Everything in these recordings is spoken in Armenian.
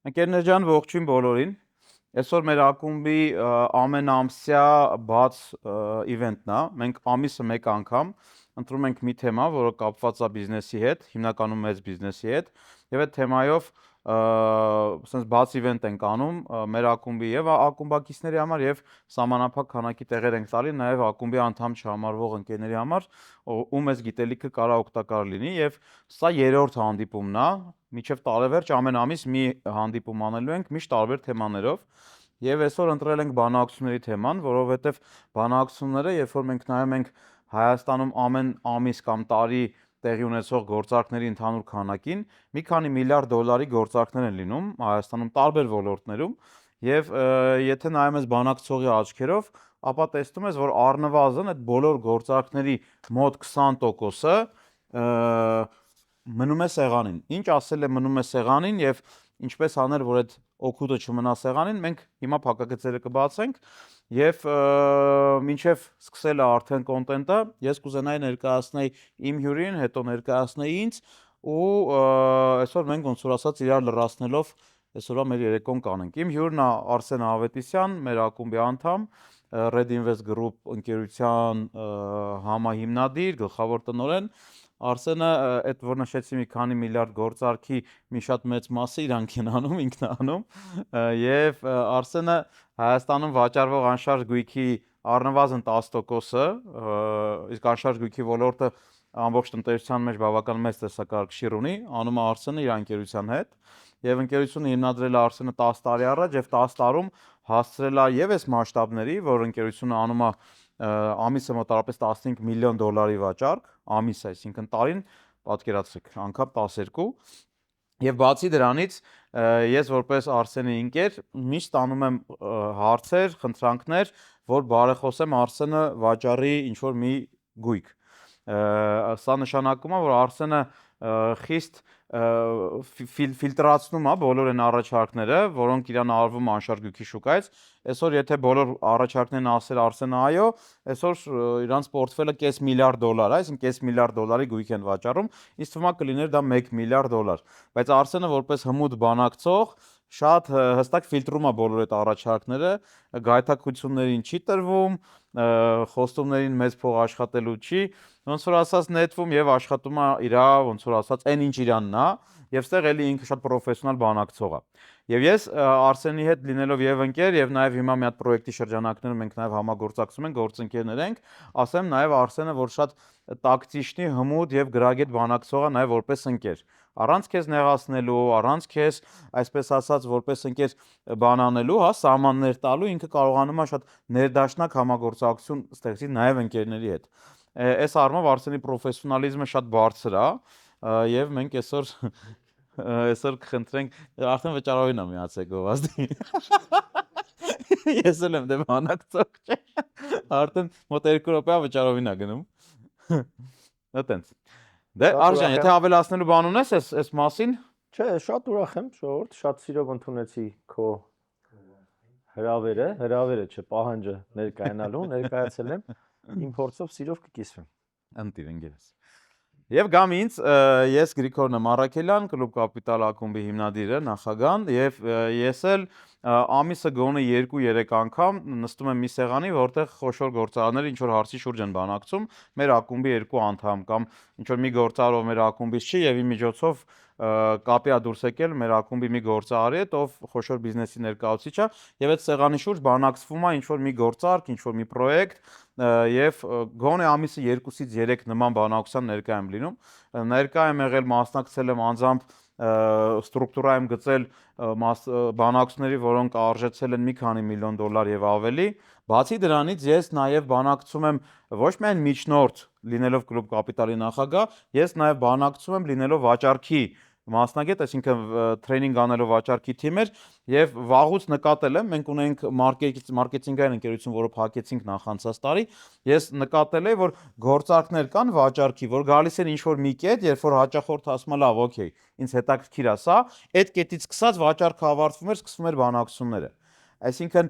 Ընկերներ ջան, ողջույն բոլորին։ Այսօր մեր ակումբի ամենամսյա բաց իվենտն է։ Մենք ամիսը մեկ անգամ ընտրում ենք մի թեմա, որը կապված է բիզնեսի հետ, հիմնականում մեծ բիզնեսի հետ, եւ այդ թեմայով ասենց բաց իվենտ ենք անում մեր ակումբի եւ ակումբակիցների համար եւ սահմանափակ քանակի տեղեր ենք տալի նաեւ ակումբի անդամ չհամարվող ընկերների համար, ում այս գիտելիքը կարա օգտակար լինի եւ սա երրորդ հանդիպումն է։ Մինչև տարեվերջ ամեն ամիս մի հանդիպում անելու ենք միշտ տարբեր թեմաներով եւ այսօր ընտրել ենք բանակցությունների թեման, որովհետեւ բանակցությունները, երբ որ մենք նայում ենք Հայաստանում ամեն ամիս կամ տարի տեղի ունեցող գործարքների ընդհանուր քանակին, մի քանի միլիարդ դոլարի գործարքներ են լինում Հայաստանում տարբեր ոլորտներում եւ եթե նայում ես բանակցողի աչքերով, ապա տեսնում ես, որ առնվազն այդ բոլոր գործարքների մոտ 20%-ը մնում է սեղանին։ Ինչ ասել է մնում է սեղանին եւ ինչպես անել, որ այդ օգուտը չմնա սեղանին, մենք հիմա փակագծերը կբացենք եւ մինչեւ սկսել է արդեն կոնտենտը, ես կուզենայի ներկայացնել իմ հյուրին, հետո ներկայացնել ինձ ու այսօր մենք ոնց որ ասած իրար լրացնելով այսօրվա մեր երեկոն կանենք։ Իմ հյուրն է Արսեն Ավետիսյան, մեր ակումբի անդամ, Red Invest Group ընկերության համահիմնադիր, գլխավոր տնօրեն։ Արսենը այդ որ նշեցի մի քանի միլիարդ գործարքի մի շատ մեծ մասը իրանք են անում, ինքն է անում եւ Արսենը Հայաստանում վաճառվող անշարժ գույքի առնվազն 10%-ը, իսկ անշարժ գույքի ոլորտը ամբողջ տնտեսության մեջ բավական մեծ տեսակարգշիռ ունի, անում է Արսենը իր ընկերության հետ եւ ընկերությունը հիմնադրել է Արսենը 10 տարի առաջ եւ 10 տարում հասցրել է եւ այս մասշտաբների, որ ընկերությունը անում է ամիսը մոտավորապես 15 միլիոն դոլարի վաճառք, ամիս, այսինքն տարին, պատկերացրեք, անգամ 12 եւ բացի դրանից ես որպես Արսենի ընկեր միշտ ստանում եմ հարցեր, խնդրանքներ, որ բարեխոսեմ Արսենը վաճառի ինչ որ մի գույք։ Սա նշանակում է, որ Արսենը խիստ ֆիլտրացնում է բոլոր այն առաջարկները, որոնք իրան արվում անշարժ գույքի շուկայից։ Այսօր եթե բոլոր առաջարկներն ասել Արսենը այո, այսօր իրանց պորտֆելը կես միլիարդ դոլար է, այսինքն կես միլիարդ դոլարի գույք են վաճառում, իսկ թվում է կլիներ դա 1 միլիարդ դոլար։ Բայց Արսենը որպես հմուտ բանակցող շատ հստակ ֆիլտրում է բոլոր այդ առաջարկները, գայթակղություններին չի տրվում, խոստումներին մեծ փող աշխատելու չի, ոնց որ ասած նետվում եւ աշխատում է իրա, ոնց որ ասած, այն ինչ իրանն է, եւ ստեղ էլի ինքը շատ պրոֆեսիոնալ բանակցող է։ Եվ ես Արսենի հետ լինելով եւ ընկեր եւ նաեւ հիմա մի հատ պրոյեկտի շրջանակներում մենք նաեւ համագործակցում ենք, գործընկերներ ենք, ասեմ նաեւ Արսենը, որ շատ տակտիչնի, հմուտ եւ գրագետ բանակցող է նաեւ որպես ընկեր։ Առանց քեզ նեղացնելու, առանց քեզ, այսպես ասած, որպես ընկեր բան անելու, հա, սահմաններ տալու, ինքը կարողանում է շատ ներդաշնակ համագործակցություն ստեղծի նաեւ ընկերների հետ։ Այս առումով Արսենի պրոֆեսիոնալիզմը շատ բարձր է եւ մենք այսօր կխնդրենք արդեն վճարովին է միացել գովազդի։ Ես էլ եմ դե բանակցող չէ։ Արդեն մոտ 2 րոպե վճարովին է գնում։ Այտենց։ Դե Արժան, եթե ավելացնելու բան ունես այս մասին։ Չէ, շատ ուրախ եմ, ժողովուրդ, շատ սիրով ընդունեցի քո հրավերը չէ, պահանջը ներկայանալու, ներկայացել եմ, իմ փորձով սիրով կկիսվեմ։ Ընտիր ընկերս։ Եվ գամ ինձ, ես Գրիգոր Նամարաքելյան, Կլուբ Կապիտալ ակումբի հիմնադիրը, նախագահն, եւ ես էլ ամիսը գոնե 2-3 անգամ նստում եմ մի սեղանի, որտեղ խոշոր գործարաններ ինչ որ հարցի շուրջ են բանակցում, մեր ակումբի 2 անդամ կամ ինչ որ մի գործարարով մեր ակումբից չի եւ ի միջոցով կապի է դուրս եկել մեր ակումբի մի գործարարի հետ, ով խոշոր բիզնեսի ներկայացուցիչ է, եւ այդ սեղանի շուրջ բանակցվում է ինչ որ մի գործարք, ինչ որ մի պրոյեկտ, եւ գոնե ամիսը 2-ից 3 նման բանակցության ներկա եմ լինում։ Ներկա եմ եղել, մասնակցել եմ անձամբ ստրուկտուրա եմ գծել բանակցությունների, որոնք արժեցել են մի քանի միլիոն դոլար եւ ավելի։ Բացի դրանից ես նաեւ բանակցում եմ ոչ միայն միջնորդ լինելով Կլուբ Կապիտալի նախագահ, ես նաեւ բանակցում եմ լինելով վաճառքի մասնագետ, այսինքն տրեյնինգ անելով վաճառքի թիմեր եւ վաղուց նկատել եմ, մենք ունենք մարքեթինգային ընկերություն, որը փակեցինք նախանցած տարի, ես նկատել եմ, որ գործարքներ կան վաճառքի, որ գալիս են ինչ-որ մի կետ, երբ որ հաճախորդը ասում է լավ, օքեյ, ինձ հետաքրքիր է սա, այդ կետից սկսած վաճառքը ավարտվում էր, սկսվում էր բանակցությունները։ Այսինքն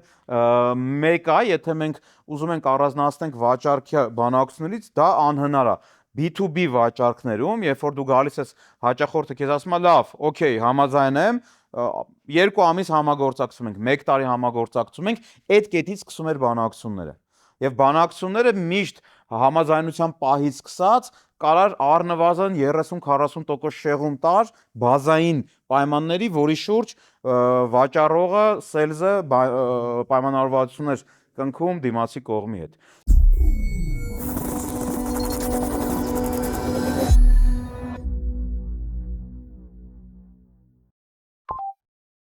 մեկ է, եթե մենք ուզում ենք առանձնացնենք վաճառքի բանակցություններից, դա անհնար է։ B2B վաճառքներում, երբ որ դու գալիս ես հաճախորդը քեզ ասում է լավ, օքեյ, համաձայն եմ, 2 ամիս համագործակցում ենք, 1 տարի համագործակցում ենք, այդ կետից սկսում էր բանակցությունները։ Եվ բանակցությունները միշտ համաձայնության պահից սկսած կարար առնվազն 30-40% շեղում տար բազային պայմանների, որի շուրջ վաճառողը, սելզը պայմանավորվածություններ կնքում դիմացի կողմի հետ։